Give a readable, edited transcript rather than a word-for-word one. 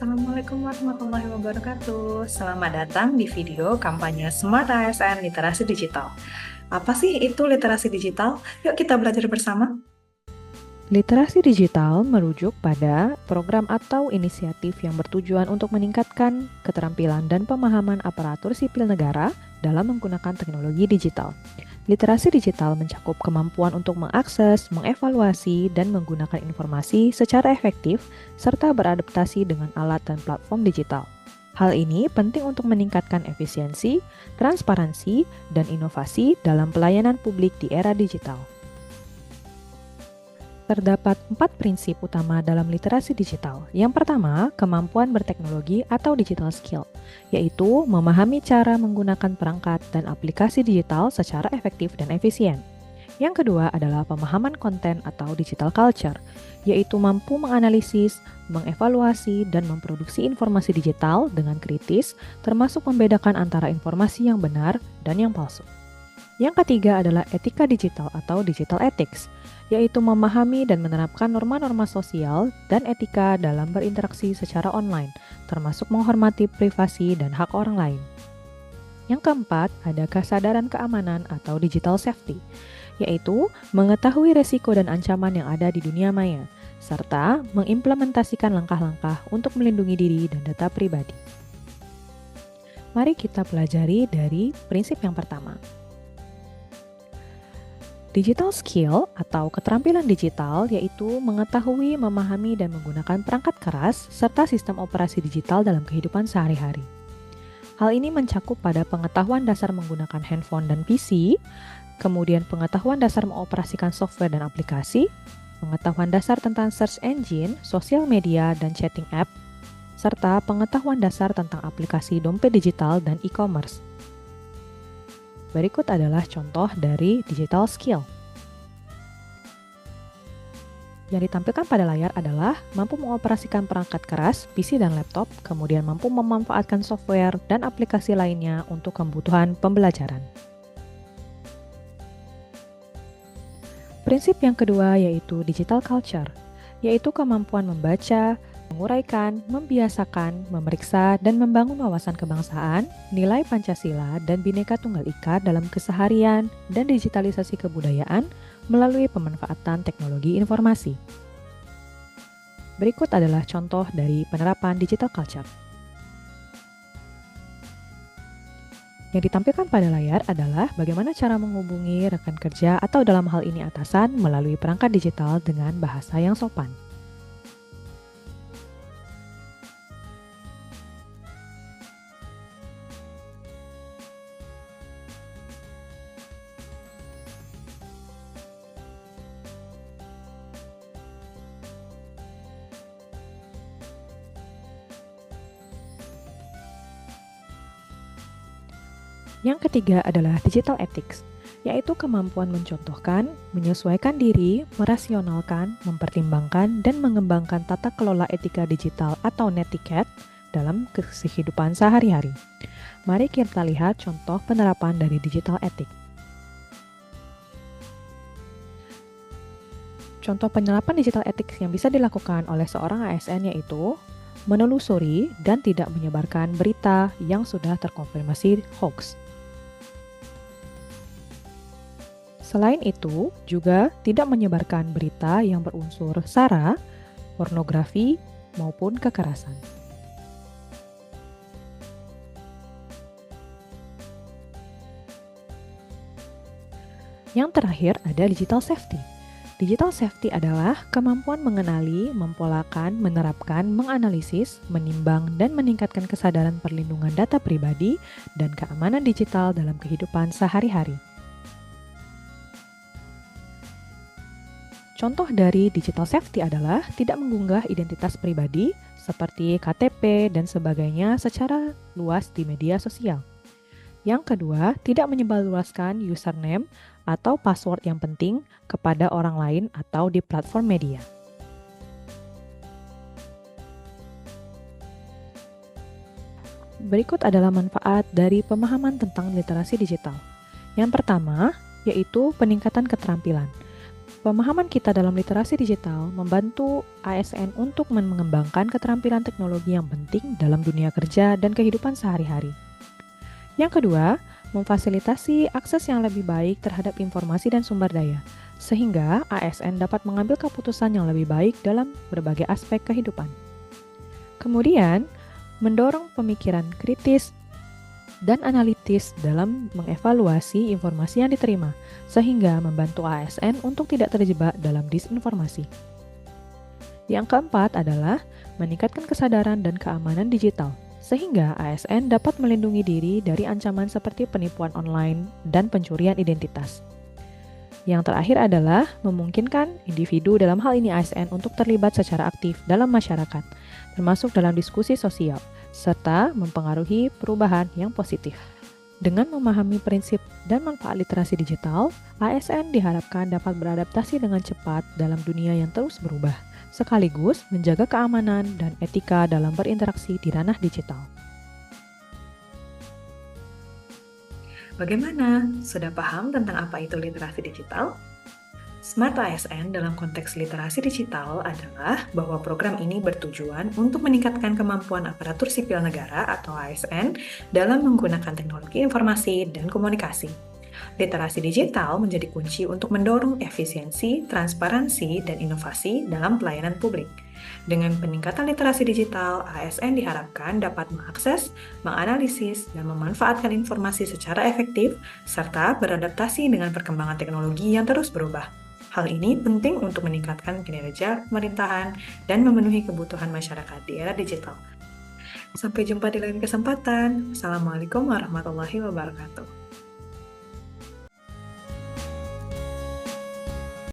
Assalamualaikum warahmatullahi wabarakatuh. Selamat datang di video kampanye Smart ASN Literasi Digital. Apa sih itu literasi digital? Yuk kita belajar bersama. Literasi digital merujuk pada program atau inisiatif yang bertujuan untuk meningkatkan keterampilan dan pemahaman aparatur sipil negara dalam menggunakan teknologi digital. Literasi digital mencakup kemampuan untuk mengakses, mengevaluasi, dan menggunakan informasi secara efektif serta beradaptasi dengan alat dan platform digital. Hal ini penting untuk meningkatkan efisiensi, transparansi, dan inovasi dalam pelayanan publik di era digital. Terdapat 4 prinsip utama dalam literasi digital. Yang pertama, kemampuan berteknologi atau digital skill, yaitu memahami cara menggunakan perangkat dan aplikasi digital secara efektif dan efisien. Yang kedua adalah pemahaman konten atau digital culture, yaitu mampu menganalisis, mengevaluasi, dan memproduksi informasi digital dengan kritis, termasuk membedakan antara informasi yang benar dan yang palsu. Yang ketiga adalah etika digital atau digital ethics, yaitu memahami dan menerapkan norma-norma sosial dan etika dalam berinteraksi secara online, termasuk menghormati privasi dan hak orang lain. Yang keempat, ada kesadaran keamanan atau digital safety, yaitu mengetahui resiko dan ancaman yang ada di dunia maya, serta mengimplementasikan langkah-langkah untuk melindungi diri dan data pribadi. Mari kita pelajari dari prinsip yang pertama. Digital skill atau keterampilan digital yaitu mengetahui, memahami, dan menggunakan perangkat keras serta sistem operasi digital dalam kehidupan sehari-hari. Hal ini mencakup pada pengetahuan dasar menggunakan handphone dan PC, kemudian pengetahuan dasar mengoperasikan software dan aplikasi, pengetahuan dasar tentang search engine, sosial media, dan chatting app, serta pengetahuan dasar tentang aplikasi dompet digital dan e-commerce. Berikut adalah contoh dari digital skill. Yang ditampilkan pada layar adalah mampu mengoperasikan perangkat keras, PC dan laptop, kemudian mampu memanfaatkan software dan aplikasi lainnya untuk kebutuhan pembelajaran. Prinsip yang kedua yaitu digital culture, yaitu kemampuan membaca, menguraikan, membiasakan, memeriksa, dan membangun wawasan kebangsaan, nilai Pancasila, dan Bhinneka Tunggal Ika dalam keseharian dan digitalisasi kebudayaan melalui pemanfaatan teknologi informasi. Berikut adalah contoh dari penerapan digital culture. Yang ditampilkan pada layar adalah bagaimana cara menghubungi rekan kerja atau dalam hal ini atasan melalui perangkat digital dengan bahasa yang sopan. Yang ketiga adalah digital ethics, yaitu kemampuan mencontohkan, menyesuaikan diri, merasionalkan, mempertimbangkan, dan mengembangkan tata kelola etika digital atau netiquette dalam kehidupan sehari-hari. Mari kita lihat contoh penerapan dari digital ethics. Contoh penerapan digital ethics yang bisa dilakukan oleh seorang ASN yaitu menelusuri dan tidak menyebarkan berita yang sudah terkonfirmasi hoax. Selain itu, juga tidak menyebarkan berita yang berunsur sara, pornografi, maupun kekerasan. Yang terakhir ada digital safety. Digital safety adalah kemampuan mengenali, mempolakan, menerapkan, menganalisis, menimbang, dan meningkatkan kesadaran perlindungan data pribadi dan keamanan digital dalam kehidupan sehari-hari. Contoh dari digital safety adalah tidak mengunggah identitas pribadi seperti KTP dan sebagainya secara luas di media sosial. Yang kedua, tidak menyebarluaskan username atau password yang penting kepada orang lain atau di platform media. Berikut adalah manfaat dari pemahaman tentang literasi digital. Yang pertama, yaitu peningkatan keterampilan. Pemahaman kita dalam literasi digital membantu ASN untuk mengembangkan keterampilan teknologi yang penting dalam dunia kerja dan kehidupan sehari-hari. Yang kedua, memfasilitasi akses yang lebih baik terhadap informasi dan sumber daya, sehingga ASN dapat mengambil keputusan yang lebih baik dalam berbagai aspek kehidupan. Kemudian, mendorong pemikiran kritis dan analitis dalam mengevaluasi informasi yang diterima, sehingga membantu ASN untuk tidak terjebak dalam disinformasi. Yang keempat adalah meningkatkan kesadaran dan keamanan digital, sehingga ASN dapat melindungi diri dari ancaman seperti penipuan online dan pencurian identitas. Yang terakhir adalah memungkinkan individu, dalam hal ini ASN, untuk terlibat secara aktif dalam masyarakat, termasuk dalam diskusi sosial, serta mempengaruhi perubahan yang positif. Dengan memahami prinsip dan manfaat literasi digital, ASN diharapkan dapat beradaptasi dengan cepat dalam dunia yang terus berubah, sekaligus menjaga keamanan dan etika dalam berinteraksi di ranah digital. Bagaimana? Sudah paham tentang apa itu literasi digital? Smart ASN dalam konteks literasi digital adalah bahwa program ini bertujuan untuk meningkatkan kemampuan aparatur sipil negara atau ASN dalam menggunakan teknologi informasi dan komunikasi. Literasi digital menjadi kunci untuk mendorong efisiensi, transparansi, dan inovasi dalam pelayanan publik. Dengan peningkatan literasi digital, ASN diharapkan dapat mengakses, menganalisis, dan memanfaatkan informasi secara efektif, serta beradaptasi dengan perkembangan teknologi yang terus berubah. Hal ini penting untuk meningkatkan kinerja pemerintahan dan memenuhi kebutuhan masyarakat di era digital. Sampai jumpa di lain kesempatan. Assalamualaikum warahmatullahi wabarakatuh.